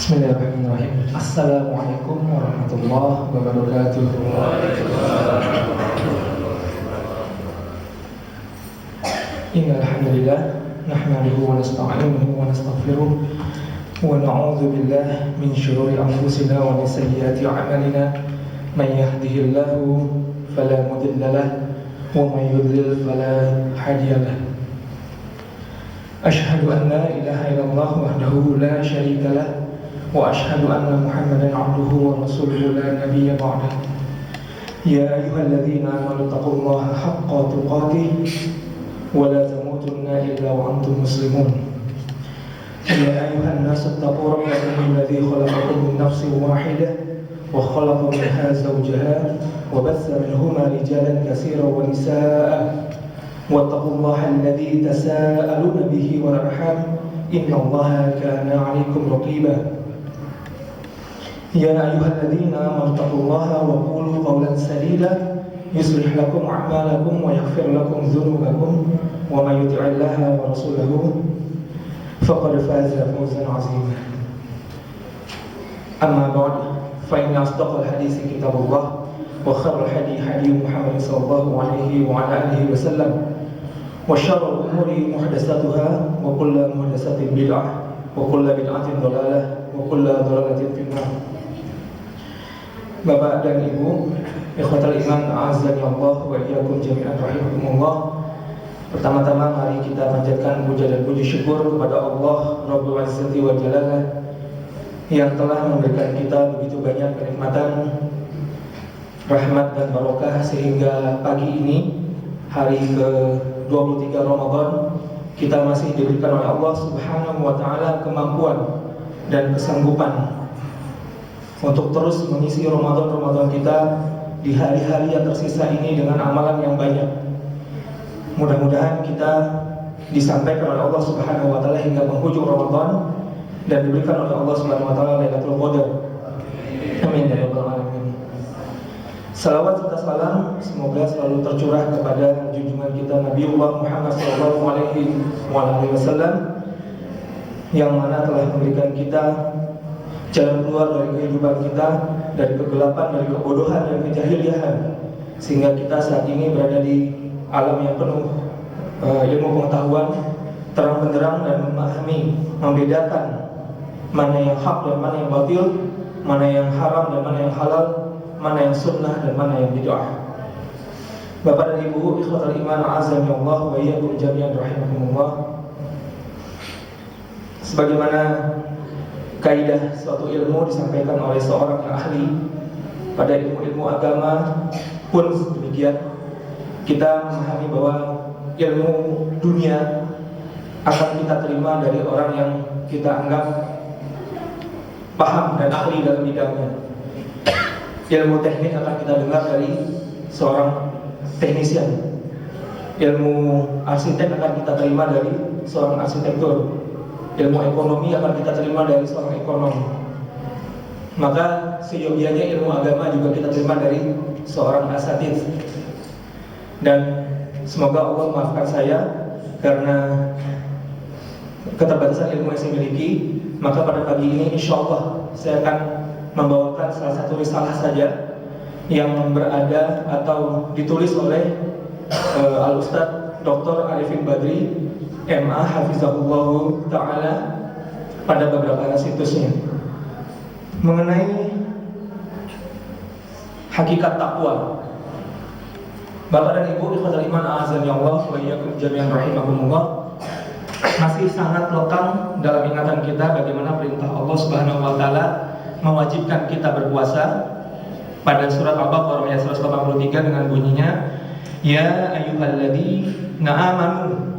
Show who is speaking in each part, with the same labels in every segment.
Speaker 1: Bismillahirrahmanirrahim. Assalamualaikum warahmatullahi wabarakatuh. Innal hamdalillah nahmaduhu wa nasta'inuhu wa nastaghfiruh wa na'udzu billahi min shururi anfusina wa min sayyiati a'malina. May yahdihillahu fala mudilla lahu wa may yudlil fala hadiya lahu. Asyhadu an la ilaha illallah wahdahu la syarika lahu wa asyhadu anna Muhammadan 'abduhu wa rasuluhu la nabiyya ba'dah. Ya ayyuhalladzina amanu taqullaha haqqa tuqatih wa la tamutunna illa wa antum muslimun. Ya ayyuhan nasu taqu rabbakum alladzi khalaqakum min nafsin wahidah wa khalaqa minha zawjaha wa bassa minhuma rijalan katsiran wa nisaa'a wattaqullaha alladzi tasaaluna bihi wal arham innallaha kana 'alaykum raqiba. Ya ayyuhalladzina amanu taqullaha wa qulu qawlan sadida yuslih lakum a'malakum wa yaghfir lakum dhunubakum wa may yuti'illaha wa rasulahu faqad faza fawzan 'azima. Amma ba'd, fa inna asdaqal haditsi kitabullah wa khairul hadi hadi Muhammad sallallahu alaihi wa ala alihi wasallam wa syarrul umuri muhdatsatuha wa kullu muhdatsatin bid'ah wa kullu bid'atin dhalalah wa kullu dhalalatin finnar. Bapak dan Ibu, ikhwatal iman, a'azzani Allah wa iyyakum jami'an rahimakumullah. Pertama-tama mari kita panjatkan puja dan puji syukur kepada Allah Rabbul Izzati wa Jalalah yang telah memberikan kita begitu banyak kenikmatan, rahmat dan barokah sehingga pagi ini hari ke-23 Ramadan kita masih diberikan oleh Allah Subhanahu wa taala kemampuan dan kesanggupan untuk terus mengisi Ramadan kita di hari-hari yang tersisa ini dengan amalan yang banyak. Mudah-mudahan kita disampaikan oleh Allah Subhanahu wa taala hingga penghujung Ramadan dan diberikan oleh Allah Subhanahu wa taala Lailatul Qadar. Amin ya rabbal alamin. Salawat serta salam semoga selalu tercurah kepada junjungan kita Nabiullah Muhammad sallallahu alaihi wasallam yang mana telah memberikan kita jalan keluar dari kehidupan kita, dari kegelapan, dari kebodohan dan kejahiliahan, sehingga kita saat ini berada di alam yang penuh ilmu pengetahuan, terang benderang dan memahami, membedakan mana yang hak dan mana yang batil, mana yang haram dan mana yang halal, mana yang sunnah dan mana yang bid'ah. Bapak dan Ibu, ikhwatal iman, a'azzani Allah wa iyyakum jami'an rahimakumullah. Sebagaimana kaidah suatu ilmu disampaikan oleh seorang yang ahli pada ilmu-ilmu agama pun demikian, kita memahami bahwa ilmu dunia akan kita terima dari orang yang kita anggap paham dan ahli dalam bidangnya. Ilmu teknik akan kita dengar dari seorang teknisian. Ilmu arsitek akan kita terima dari seorang arsitektur. Ilmu ekonomi akan kita terima dari seorang ekonom. Maka seyogianya ilmu agama juga kita terima dari seorang asatidz. Dan semoga Allah maafkan saya karena keterbatasan ilmu yang saya miliki. Maka pada pagi ini insya Allah saya akan membawakan salah satu risalah saja yang berada atau ditulis oleh Al-Ustadz Dr. Arifin Badri MA Hafizahullah Ta'ala pada beberapa situsnya mengenai hakikat takwa. Bapak dan Ibu, ikhwatal iman, a'azzani Allah wa iyyakum jami'an rahimakumullah. Masih sangat lekang dalam ingatan kita bagaimana perintah Allah Subhanahu wa taala mewajibkan kita berpuasa pada surat Al-Baqarah ayat 183 dengan bunyinya, Ya ayyuhalladzina amanu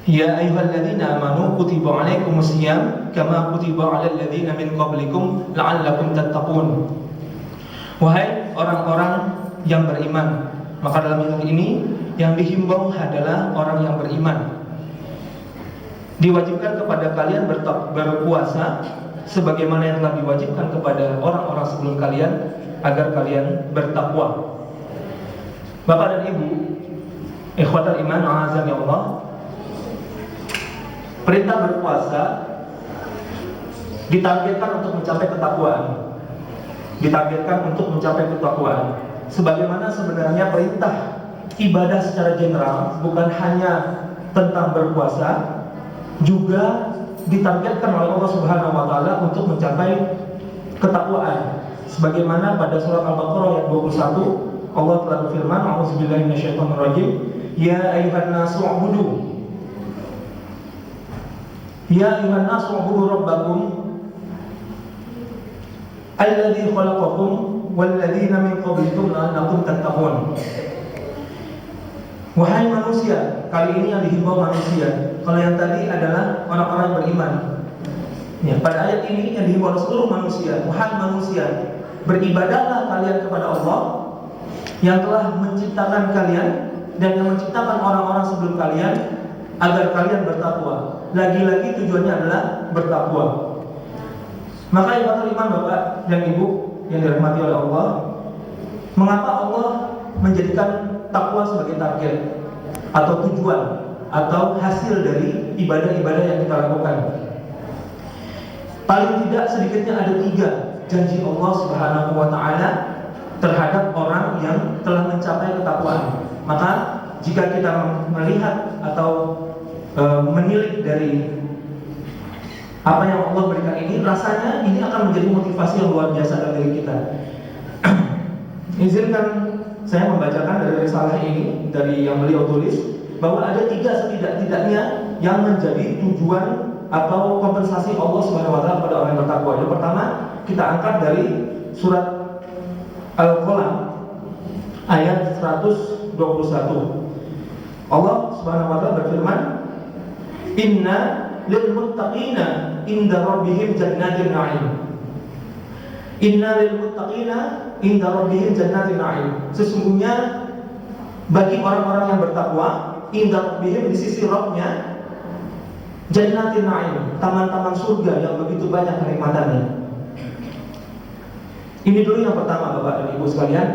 Speaker 1: Ya ayyuhalladzina amanu kutiba alaikumus shiyam kama kutiba alal ladzina min qablikum la'allakum tattaqun. Wahai orang-orang yang beriman, maka dalam hal ini yang dihimbau adalah orang yang beriman. Diwajibkan kepada kalian berpuasa sebagaimana yang telah diwajibkan kepada orang-orang sebelum kalian agar kalian bertakwa. Bapak dan Ibu, ikhwatal iman, a'azzani Allah. Perintah berpuasa ditargetkan untuk mencapai ketakwaan. Ditargetkan untuk mencapai ketakwaan. Sebagaimana sebenarnya perintah ibadah secara general bukan hanya tentang berpuasa, juga ditargetkan oleh Allah Subhanahu wa taala untuk mencapai ketakwaan. Sebagaimana pada surat Al-Baqarah ayat 21, Allah telah berfirman, "A'udzubillahi minasyaitonirrajim, ya ayyuhan nasu ubudu ya ayyuhan nasu ubudu rabbakum alladzi khalaqakum walladzina min qablikum la'allakum tattaqun." Wahai manusia, kali ini yang dihimbau manusia. Kalau yang tadi adalah orang-orang yang beriman. Ya, pada ayat ini yang dihimbau seluruh manusia. Wahai manusia, beribadahlah kalian kepada Allah yang telah menciptakan kalian dan yang menciptakan orang-orang sebelum kalian agar kalian bertakwa. Lagi-lagi tujuannya adalah bertakwa. Maka ibadah iman Bapak dan Ibu yang dirahmati oleh Allah, mengapa Allah menjadikan takwa sebagai target atau tujuan atau hasil dari ibadah-ibadah yang kita lakukan? Paling tidak sedikitnya ada 3 janji Allah Subhanahu wa taala terhadap orang yang telah mencapai ketakwaan. Maka jika kita melihat atau menilik dari apa yang Allah berikan ini, rasanya ini akan menjadi motivasi yang luar biasa dalam diri kita. Izinkan saya membacakan dari risalah ini, dari yang beliau tulis, bahwa ada 3 setidak-tidaknya yang menjadi tujuan atau kompensasi Allah Subhanahu wa taala kepada orang yang bertakwa. Yang pertama, kita angkat dari surat Al-Qalam ayat 121. Allah Subhanahu wa taala berfirman, "Inna lil muttaqina inda rabbihim jannatin na'im." Inna lil muttaqina inda rabbihim jannatin na'im. Sesungguhnya bagi orang-orang yang bertakwa, inda rabbihim, di sisi Rabb-nya, jannatin na'im, taman-taman surga yang begitu banyak kenikmatannya. Ini dulu yang pertama Bapak dan Ibu sekalian.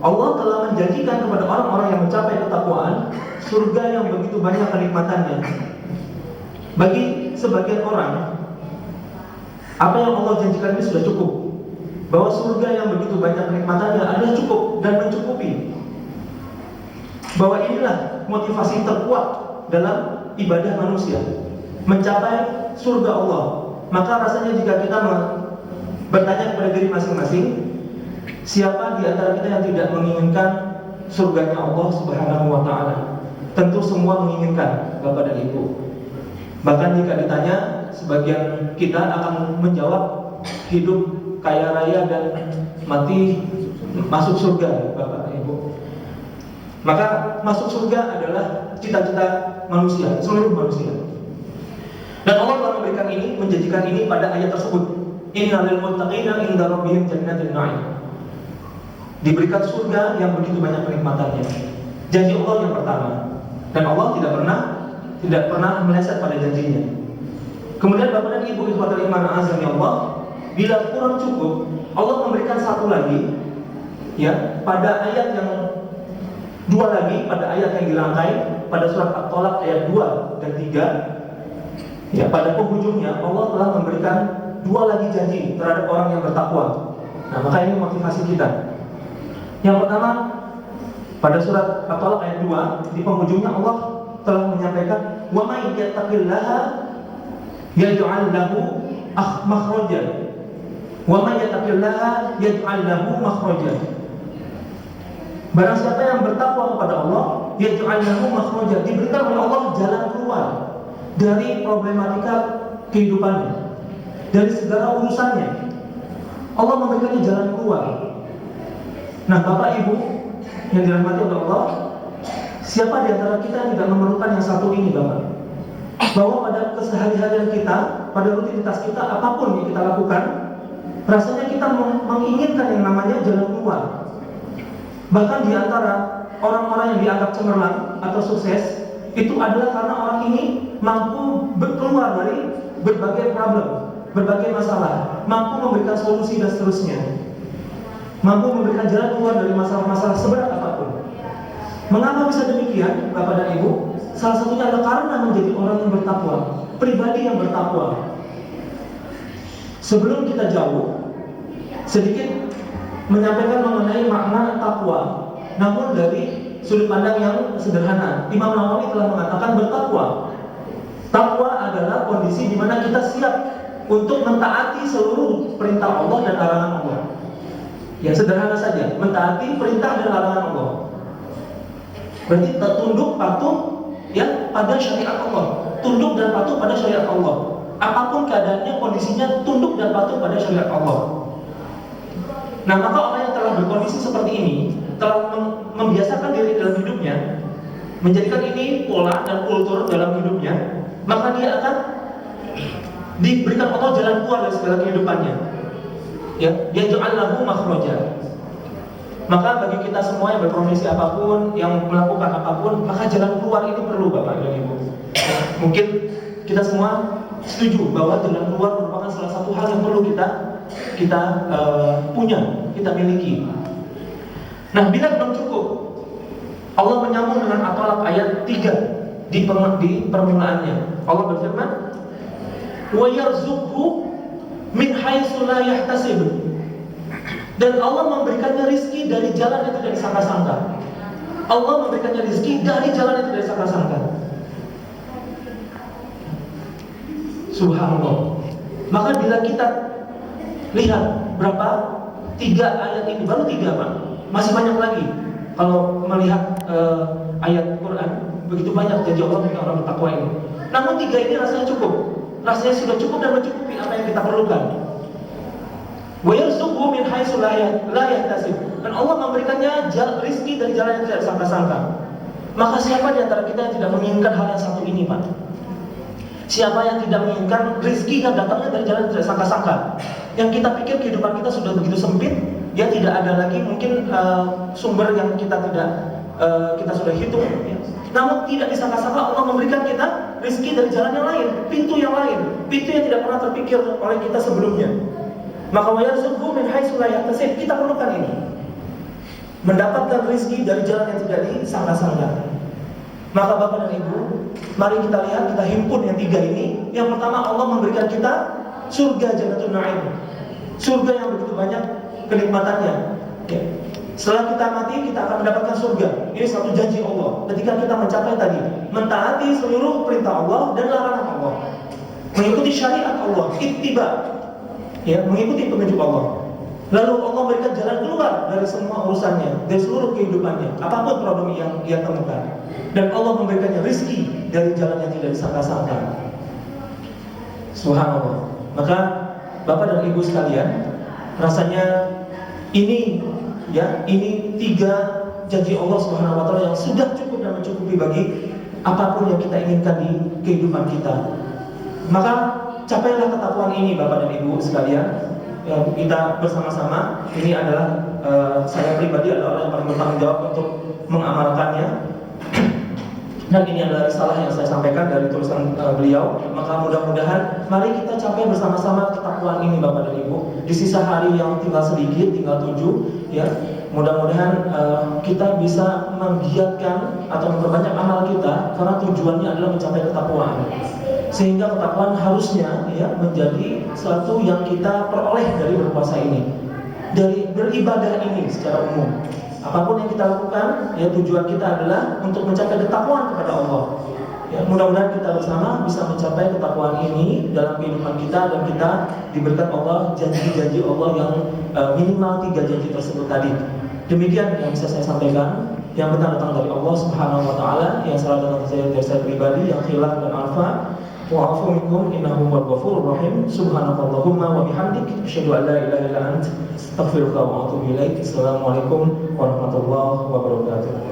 Speaker 1: Allah telah menjanjikan kepada orang-orang yang mencapai ketakwaan surga yang begitu banyak kenikmatannya. Bagi sebagian orang, apa yang Allah janjikan ini sudah cukup. Bahwa surga yang begitu banyak kenikmatannya adalah cukup dan mencukupi. Bahwa inilah motivasi terkuat dalam ibadah manusia, mencapai surga Allah. Maka rasanya jika kita bertanya kepada diri masing-masing, siapa di antara kita yang tidak menginginkan surganya Allah Subhanahu wa taala? Tentu semua menginginkan, Bapak dan Ibu. Bahkan jika ditanya, sebagian kita akan menjawab hidup kaya raya dan mati masuk surga, Bapak dan Ibu. Maka masuk surga adalah cita-cita manusia, seluruh manusia. Dan Allah telah memberikan ini, menjanjikan ini pada ayat tersebut. Inna lil muttaqina inda rabbihim jannatin na'im. Diberikan surga yang begitu banyak kenikmatannya. Janji Allah yang pertama. Dan Allah tidak pernah meleset pada janjinya. Kemudian Bapak dan Ibu ikhwatul iman azan ya Allah, bila kurang cukup, Allah memberikan satu lagi, ya, pada ayat yang 2 lagi, pada ayat yang dirangkai pada surat At-Tolak ayat 2 dan 3. Ya, pada penghujungnya Allah telah memberikan 2 lagi janji terhadap orang yang bertakwa. Nah, maka ini motivasi kita. Yang pertama, pada surat At-Tolak ayat 2, di penghujungnya Allah telah menyampaikan, "Wa may yattaqillaha yaj'al lahu makhraja." Wa may yattaqillaha yaj'al lahu makhraja. Barang siapa yang bertakwa kepada Allah, yaj'al lahu makhraja, diberikan oleh Allah jalan keluar dari problematika kehidupannya, dari segala urusannya. Allah memberikannya jalan keluar. Nah, Bapak Ibu yang dirahmati oleh Allah, siapa di antara kita yang tidak memerlukan yang satu ini, Bapak? Bahwa pada keseharian kita, pada rutinitas kita, apapun yang kita lakukan, rasanya kita menginginkan yang namanya jalan keluar. Bahkan di antara orang-orang yang dianggap cemerlang atau sukses, itu adalah karena orang ini mampu keluar dari berbagai problem, berbagai masalah, mampu memberikan solusi dan seterusnya, mampu memberikan jalan keluar dari masalah-masalah seberat apapun. Mengapa bisa demikian, Bapak dan Ibu? Salah satunya adalah karena menjadi orang yang bertakwa, pribadi yang bertakwa. sebelum kita jauh, sedikit menyampaikan mengenai makna takwa, namun dari sudut pandang yang sederhana. Imam Nawawi telah mengatakan bertakwa. Takwa adalah kondisi di mana kita siap untuk mentaati seluruh perintah Allah dan larangan Allah. Ya, sederhana saja, mentaati perintah dan larangan Allah. Berarti tunduk patuh ya pada syariat Allah, tunduk dan patuh pada syariat Allah. Apapun keadaannya, kondisinya tunduk dan patuh pada syariat Allah. Nah, maka orang yang telah berkondisi seperti ini, telah membiasakan diri dalam hidupnya, menjadikan ini pola dan kultur dalam hidupnya, maka dia akan diberikan Allah jalan keluar dari segala kehidupannya. Ya, dia ja'allahu makhraja. Maka bagi kita semua yang berprofesi apapun, yang melakukan apapun, maka jalan keluar ini perlu Bapak dan Ibu. Mungkin kita semua setuju bahwa jalan keluar merupakan salah satu hal yang perlu kita punya, kita miliki. Nah, bila belum cukup, Allah menyambung dengan At-Talaq ayat 3 di permulaannya. Allah berfirman, "Wa yarzuqhu min haitsu la yahtasib." Dan Allah memberikannya rizki dari jalan yang tidak disangka-sangka. Allah memberikannya rizki dari jalan yang tidak disangka-sangka. Subhanallah. Maka bila kita lihat berapa 3 ayat ini, baru 3 Pak, masih banyak lagi. Kalau melihat ayat Quran, begitu banyak janji Allah bagi orang bertakwa ini. Namun 3 ini rasanya cukup. Rasanya sudah cukup dan mencukupi apa yang kita perlukan. Wa yarzuqhu min haitsu la yahtasib. Dan Allah memberikannya rizki dari jalan yang tidak disangka-sangka. Maka siapa di antara kita yang tidak menginginkan hal yang satu ini, Pak? Siapa yang tidak menginginkan rizki yang datangnya dari jalan yang tidak disangka-sangka? Yang kita pikir kehidupan kita sudah begitu sempit, ya tidak ada lagi mungkin sumber yang kita sudah hitung. Ya. Namun tidak disangka-sangka Allah memberikan kita rizki dari jalan yang lain, pintu yang tidak pernah terpikir oleh kita sebelumnya. Maka wa yarzuqhu min haitsu la yahtasib. Kita perlukan ini, mendapatkan rizki dari jalan yang tidak disangka-sangka. Maka Bapak dan Ibu, mari kita lihat, kita himpun yang 3 ini. Yang pertama, Allah memberikan kita surga Jannatul Na'im, surga yang begitu banyak kenikmatannya. Ya. Setelah kita mati, kita akan mendapatkan surga. Ini satu janji Allah. Ketika kita mencapai tadi, mentaati seluruh perintah Allah dan larangan Allah, mengikuti syariat Allah, ittiba, ya, mengikuti petunjuk Allah. Lalu Allah memberikan jalan keluar dari semua urusannya, dari seluruh kehidupannya, apapun problem yang ia temukan. Dan Allah memberikannya rizki dari jalan yang tidak disangka-sangka. Subhanallah. Maka Bapak dan Ibu sekalian, rasanya ini 3 janji Allah Subhanahu wa taala yang sudah cukup dan mencukupi bagi apapun yang kita inginkan di kehidupan kita. Maka capailah ketakwaan ini Bapak dan Ibu sekalian. Ya, kita bersama-sama. Ini adalah saya pribadi adalah orang yang paling bertanggung jawab untuk mengamalkannya. Dan ini adalah risalah yang saya sampaikan dari tulisan beliau. Maka mudah-mudahan mari kita capai bersama-sama ketakwaan ini Bapak dan Ibu. Di sisa hari yang tinggal sedikit, tinggal 7, ya. Mudah-mudahan kita bisa menggiatkan atau memperbanyak amal kita, karena tujuannya adalah mencapai ketakwaan. Sehingga ketakwaan harusnya ya menjadi sesuatu yang kita peroleh dari berpuasa ini, dari beribadah ini secara umum. Apapun yang kita lakukan, ya tujuan kita adalah untuk mencapai ketakwaan kepada Allah. Ya, mudah-mudahan kita bersama bisa mencapai ketakwaan ini dalam kehidupan kita, dan kita diberikan Allah janji-janji Allah yang minimal 3 janji tersebut tadi. Demikian yang bisa saya sampaikan. Yang benar datang dari Allah Subhanahu wa taala, yang salah datang dari saya pribadi, yang khilaf dan alfa. Wa'afu minkum innahu huwal ghafurur rahim. Subhanakallahumma wa bihamdik asyhadu an la ilaha illa anta astaghfiruka wa atubu ilaik. Assalamualaikum warahmatullahi wabarakatuh.